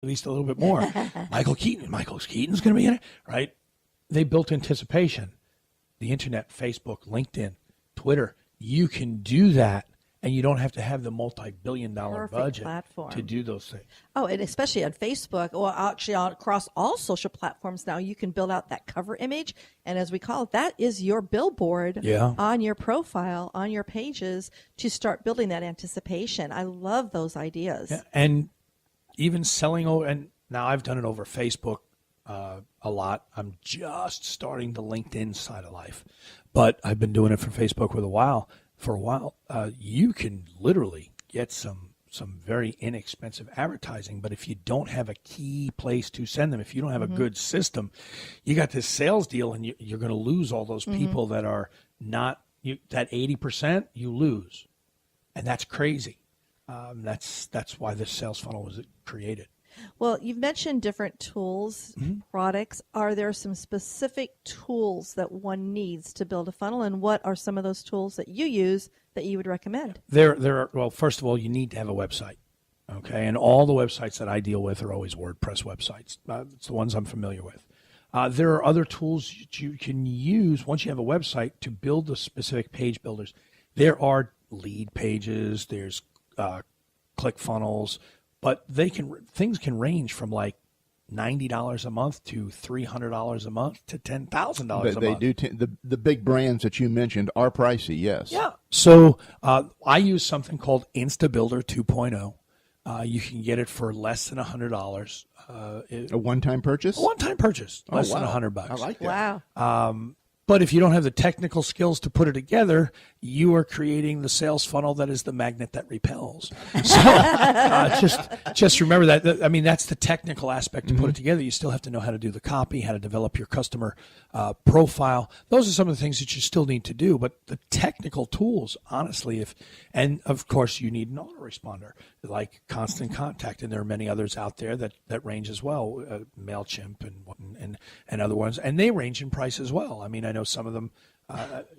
at least a little bit more. Michael Keaton's going to be in it, right? They built anticipation. The internet, Facebook, LinkedIn, Twitter, you can do that, and you don't have to have the multi-billion-dollar budget platform to do those things. Oh, and especially on Facebook, or actually across all social platforms now, you can build out that cover image. And as we call it, that is your billboard on your profile, on your pages, to start building that anticipation. I love those ideas. Yeah, and even selling over, and now I've done it over Facebook a lot. I'm just starting the LinkedIn side of life, but I've been doing it for Facebook for a while. You can literally get some very inexpensive advertising, but if you don't have a key place to send them, if you don't have a good system, you got this sales deal, and you're going to lose all those people that are not that 80%. You lose, and that's crazy. That's why this sales funnel was created. Well, you've mentioned different tools, products. Are there some specific tools that one needs to build a funnel, and what are some of those tools that you use that you would recommend? There are, well, first of all, you need to have a website, okay? And all the websites that I deal with are always WordPress websites. It's the ones I'm familiar with. There are other tools that you can use once you have a website to build the specific page builders. There are lead pages, there's ClickFunnels, but things can range from like $90 a month to $300 a month to $10,000 a month. They do. The big brands that you mentioned are pricey, yes. Yeah. So I use something called InstaBuilder 2.0. You can get it for less than $100. A one-time purchase? A one-time purchase, less than $100. I like that. Wow. But if you don't have the technical skills to put it together, you are creating the sales funnel that is the magnet that repels. So just remember that. I mean, that's the technical aspect to put it together. You still have to know how to do the copy, how to develop your customer profile. Those are some of the things that you still need to do. But the technical tools, honestly, and of course you need an autoresponder like Constant Contact, and there are many others out there that range as well, MailChimp and other ones, and they range in price as well. I mean, I know some of them,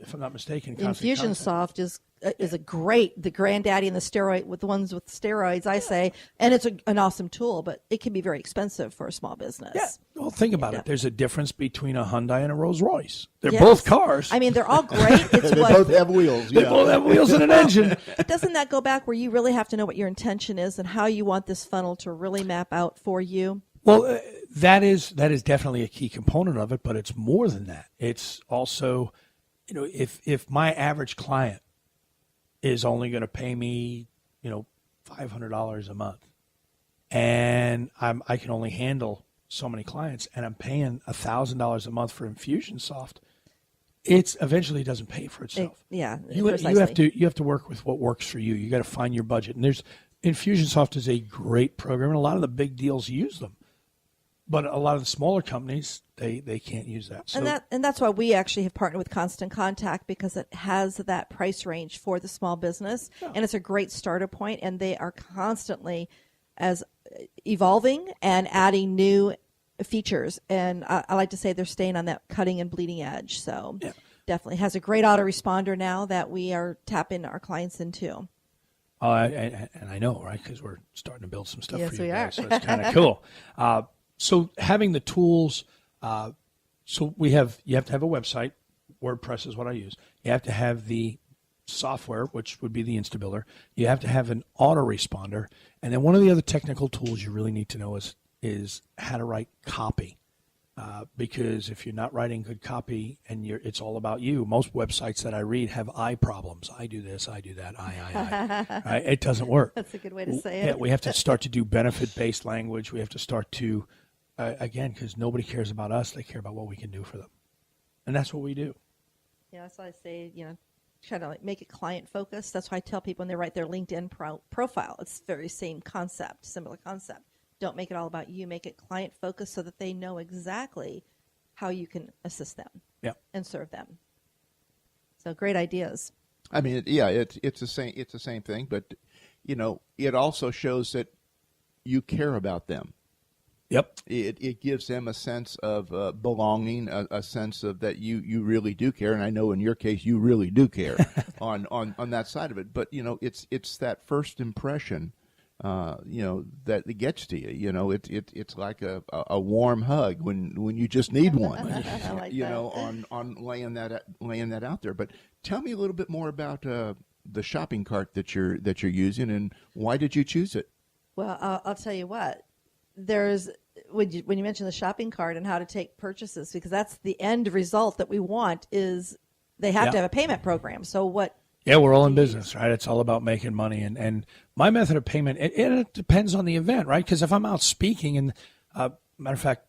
if I'm not mistaken, Infusionsoft is a the granddaddy and the steroid with the ones with steroids, I say, and it's an awesome tool, but it can be very expensive for a small business. Yeah. Well, think about it. There's a difference between a Hyundai and a Rolls Royce. They're both cars. I mean, they're all great. It's They both have wheels. They both have wheels and an engine. But doesn't that go back where you really have to know what your intention is and how you want this funnel to really map out for you? Well, that is definitely a key component of it, but it's more than that. It's also, if my average client is only going to pay me, $500 a month, and I can only handle so many clients, and I'm paying $1,000 a month for Infusionsoft, it's eventually doesn't pay for itself. You have to work with what works for you. You got to find your budget, and Infusionsoft is a great program, and a lot of the big deals use them. But a lot of the smaller companies, they can't use that. So, and that's why we actually have partnered with Constant Contact, because it has that price range for the small business, and it's a great starter point, and they are constantly as evolving and adding new features. And I like to say they're staying on that cutting and bleeding edge. So definitely has a great autoresponder now that we are tapping our clients into. And I know, right, because we're starting to build some stuff for you we guys, are. so it's kind of cool. So having the tools, you have to have a website. WordPress is what I use. You have to have the software, which would be the InstaBuilder. You have to have an autoresponder. And then one of the other technical tools you really need to know is how to write copy. Because if you're not writing good copy and it's all about you, most websites that I read have I problems. I do this, I do that, I. Right? It doesn't work. That's a good way to say it. Yeah, we have to start to do benefit-based language. We have to start to, again, because nobody cares about us. They care about what we can do for them. And that's what we do. Yeah, that's why I say, try to make it client-focused. That's why I tell people when they write their LinkedIn profile, it's the very same concept, similar concept. Don't make it all about you. Make it client-focused so that they know exactly how you can assist them and serve them. So great ideas. I mean, it's the same thing, but it also shows that you care about them. Yep. It gives them a sense of belonging, a sense of that you really do care, and I know in your case you really do care on that side of it. But it's that first impression that it gets to you. It's like a warm hug when you just need one. I like that. On laying that out there. But tell me a little bit more about the shopping cart that you're using, and why did you choose it? Well, I'll tell you what. There's when you mention the shopping cart and how to take purchases, because that's the end result that we want is they have to have a payment program. So what? Yeah, we're all in business, right? It's all about making money. And my method of payment, it depends on the event, right? Because if I'm out speaking, and matter of fact,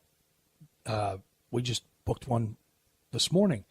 we just booked one this morning.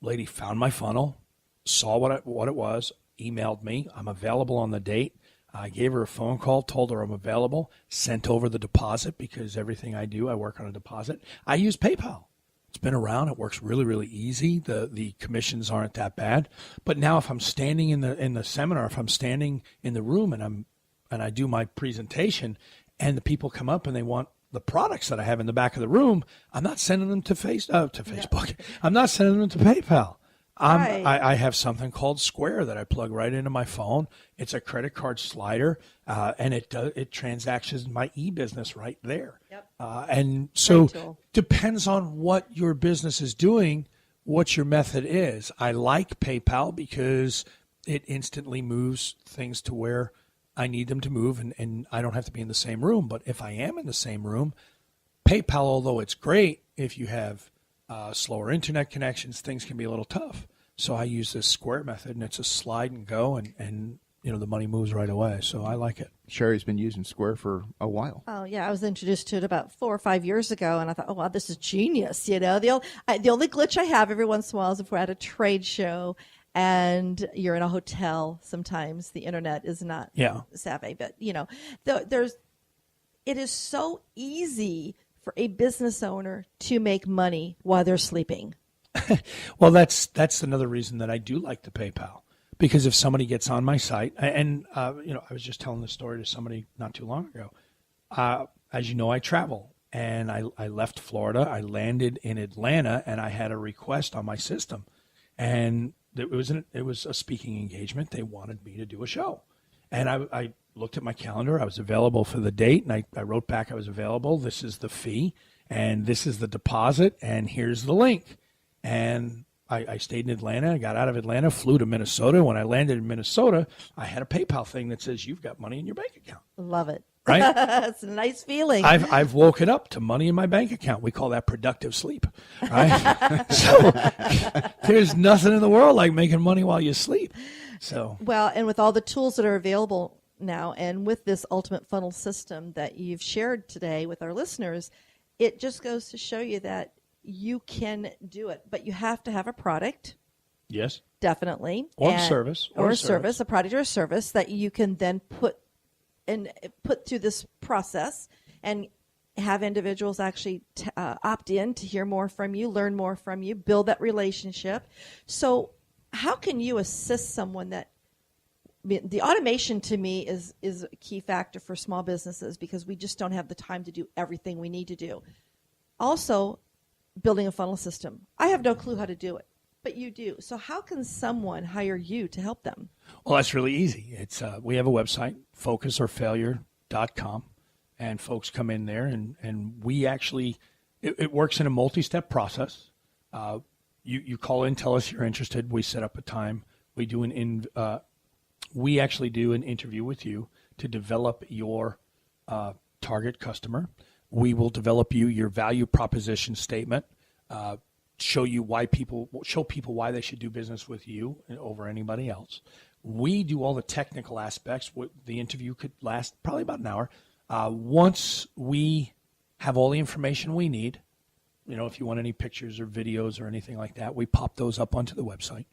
Lady found my funnel, saw what it was, emailed me. I'm available on the date. I gave her a phone call, told her I'm available, sent over the deposit because everything I do, I work on a deposit. I use PayPal. It's been around. It works really, really easy. The commissions aren't that bad. But now if I'm standing in the seminar, if I'm standing in the room and I do my presentation and the people come up and they want the products that I have in the back of the room, I'm not sending them to Facebook. I'm not sending them to PayPal. Right. I have something called Square that I plug right into my phone. It's a credit card slider, and it transactions my e-business right there. Yep. And so depends on what your business is doing, what your method is. I like PayPal because it instantly moves things to where I need them to move, and I don't have to be in the same room. But if I am in the same room, PayPal, although it's great, if you have slower internet connections, things can be a little tough. So I use this Square method, and it's a slide and go, and the money moves right away. So I like it. Cheri's been using Square for a while. Oh yeah, I was introduced to it about 4 or 5 years ago, and I thought, oh wow, this is genius. The only glitch I have every once in a while is if we're at a trade show and you're in a hotel. Sometimes the internet is not savvy, but it is so easy for a business owner to make money while they're sleeping. Well, that's another reason that I do like the PayPal, because if somebody gets on my site, and I was just telling this story to somebody not too long ago. As you know, I travel, and I left Florida. I landed in Atlanta, and I had a request on my system, and it was a speaking engagement. They wanted me to do a show, and I looked at my calendar. I was available for the date, and I wrote back I was available. This is the fee, and this is the deposit, and here's the link. And I stayed in Atlanta. I got out of Atlanta, flew to Minnesota. When I landed in Minnesota, I had a PayPal thing that says you've got money in your bank account. Love it. Right? It's a nice feeling. I've woken up to money in my bank account. We call that productive sleep. Right? So there's nothing in the world like making money while you sleep. So well, and with all the tools that are available now, and with this ultimate funnel system that you've shared today with our listeners, it just goes to show you that you can do it, but you have to have a product. Yes. Definitely. Or a service. Or a service, a product or a service that you can then put through this process and have individuals actually opt in to hear more from you, learn more from you, build that relationship. So how can you assist someone that the automation to me is a key factor for small businesses, because we just don't have the time to do everything we need to do. Also, building a funnel system. I have no clue how to do it, but you do. So how can someone hire you to help them? Well, that's really easy. It's we have a website, focusorfailure.com, and folks come in there, and we actually, it works in a multi-step process. You call in, tell us you're interested. We set up a time. We actually do an interview with you to develop your target customer. We will develop your value proposition statement, show people why they should do business with you over anybody else. We do all the technical aspects. The interview could last probably about an hour. Once we have all the information we need, if you want any pictures or videos or anything like that, we pop those up onto the website.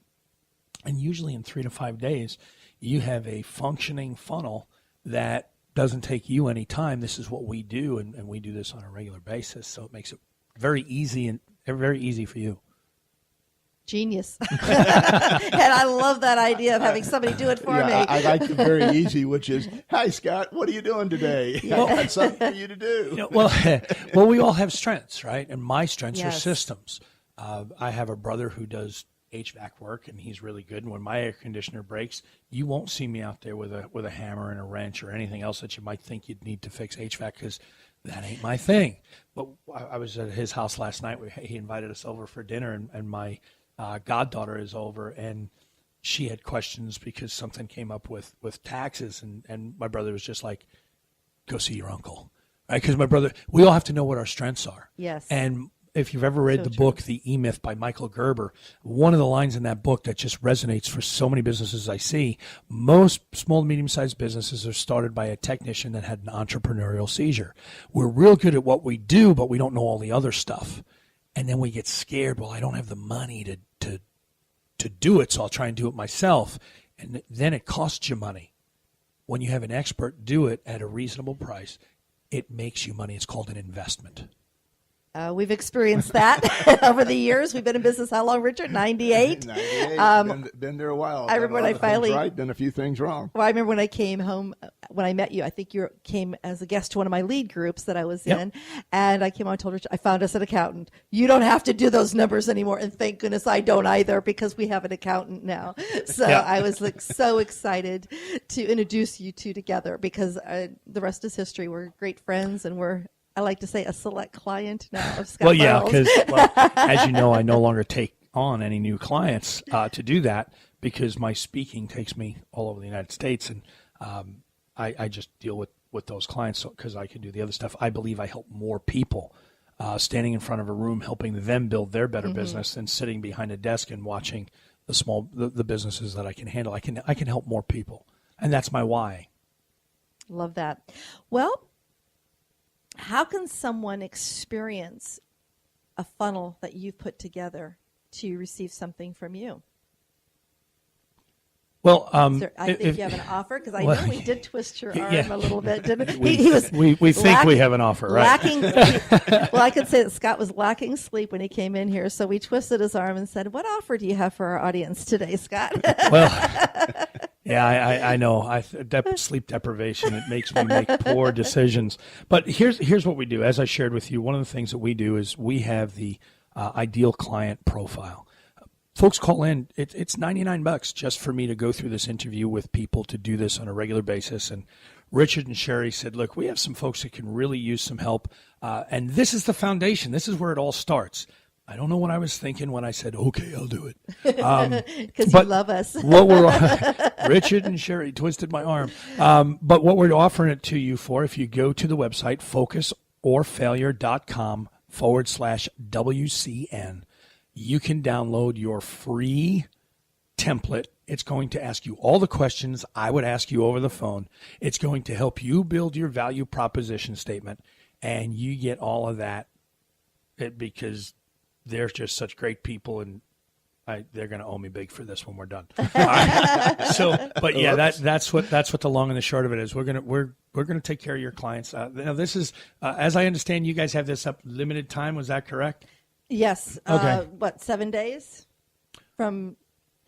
And usually in 3 to 5 days, you have a functioning funnel that doesn't take you any time. This is what we do, and we do this on a regular basis, so it makes it very easy for you. Genius. And I love that idea of having somebody do it for me. I like the very easy, which is, hi, Scott, what are you doing today? I got something for you to do. Well, we all have strengths, right? And my strengths are Yes. systems. I have a brother who does HVAC work, and he's really good. And when my air conditioner breaks, you won't see me out there with a hammer and a wrench or anything else that you might think you'd need to fix HVAC, because that ain't my thing. But I was at his house last night. He invited us over for dinner, and my goddaughter is over, and she had questions because something came up with taxes, and my brother was just like, go see your uncle. Right? Because my brother, we all have to know what our strengths are. Yes. And if you've ever read the book, The E-Myth by Michael Gerber, one of the lines in that book that just resonates for so many businesses I see, most small to medium-sized businesses are started by a technician that had an entrepreneurial seizure. We're real good at what we do, but we don't know all the other stuff. And then we get scared, well, I don't have the money to do it, so I'll try and do it myself. And then it costs you money. When you have an expert do it at a reasonable price, it makes you money. It's called an investment. We've experienced that over the years. We've been in business how long, Richard? 98? 98. Been there a while. I remember when I finally... right, done a few things wrong. Well, I remember when I came home, when I met you, I think you came as a guest to one of my lead groups that I was in. And I came on and told Richard, I found us an accountant. You don't have to do those numbers anymore. And thank goodness I don't either, because we have an accountant now. So I was like so excited to introduce you two together, because the rest is history. We're great friends, and we're, I like to say, a select client now of Scott Well, yeah, Burrell's. because as you know, I no longer take on any new clients to do that, because my speaking takes me all over the United States, and I just deal with those clients because I can do the other stuff. I believe I help more people standing in front of a room, helping them build their better business, than sitting behind a desk and watching the businesses that I can handle. I can help more people, and that's my why. Love that. Well, how can someone experience a funnel that you've put together to receive something from you? Well, I think you have an offer, because I know we did twist your arm a little bit, didn't we? We think we have an offer, right? Well, I could say that Scott was lacking sleep when he came in here, so we twisted his arm and said, "What offer do you have for our audience today, Scott?" Well, yeah, I know. Sleep deprivation, it makes me make poor decisions. But here's what we do. As I shared with you, one of the things that we do is we have the ideal client profile. Folks call in. It's $99 just for me to go through this interview with people, to do this on a regular basis. And Richard and Cheri said, look, we have some folks that can really use some help. And this is the foundation. This is where it all starts. I don't know what I was thinking when I said, okay, I'll do it. Because you love us. Richard and Cheri twisted my arm. But what we're offering it to you for, if you go to the website, focusorfailure.com/WCN, you can download your free template. It's going to ask you all the questions I would ask you over the phone. It's going to help you build your value proposition statement, and you get all of that because they're just such great people, and they're going to owe me big for this when we're done. So, but yeah, that's what the long and the short of it is. We're gonna take care of your clients. Now, this is as I understand, you guys have this up limited time. Was that correct? Yes. Okay. 7 days from?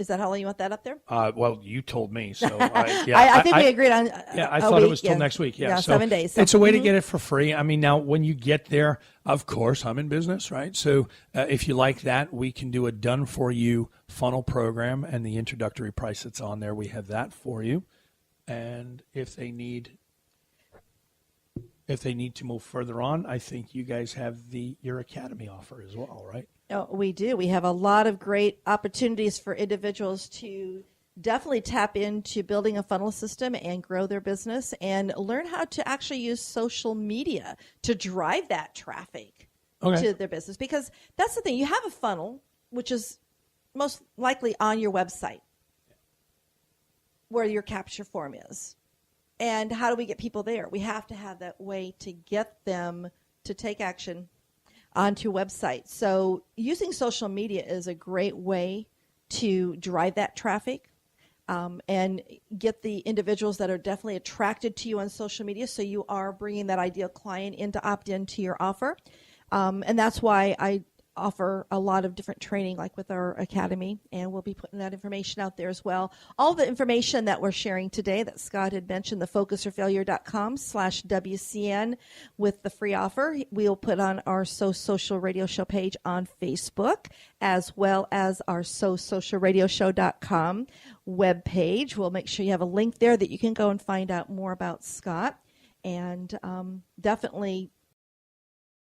Is that how long you want that up there? Well, you told me, so I think we agreed on. I thought it was till next week. Yeah, so 7 days. So. It's a way to get it for free. I mean, now when you get there, of course, I'm in business, right? So if you like that, we can do a done-for-you funnel program, and the introductory price that's on there, we have that for you. And if they need to move further on, I think you guys have your academy offer as well, right? Oh, we do. We have a lot of great opportunities for individuals to definitely tap into building a funnel system and grow their business, and learn how to actually use social media to drive that traffic to their business. Because that's the thing. You have a funnel, which is most likely on your website, where your capture form is. And how do we get people there? We have to have that way to get them to take action onto a website. So using social media is a great way to drive that traffic and get the individuals that are definitely attracted to you on social media, so you are bringing that ideal client in to opt into your offer. And that's why I offer a lot of different training, like with our academy, and we'll be putting that information out there as well. All the information that we're sharing today that Scott had mentioned, the focusorfailure.com/WCN with the free offer, we'll put on our So Social Radio Show page on Facebook, as well as our SoSocialRadioShow.com webpage. We'll make sure you have a link there that you can go and find out more about Scott. And definitely